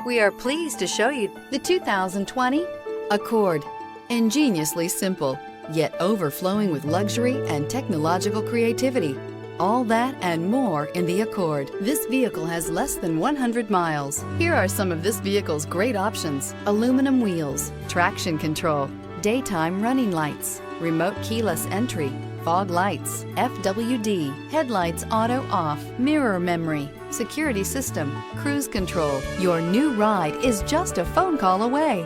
We are pleased to show you the 2020 Accord. Ingeniously simple, yet overflowing with luxury and technological creativity. All that and more in the Accord. This vehicle has less than 100 miles. Here are some of this vehicle's great options: aluminum wheels, traction control, daytime running lights, remote keyless entry, fog lights, FWD, headlights auto off, mirror memory, security system, cruise control. Your new ride is just a phone call away.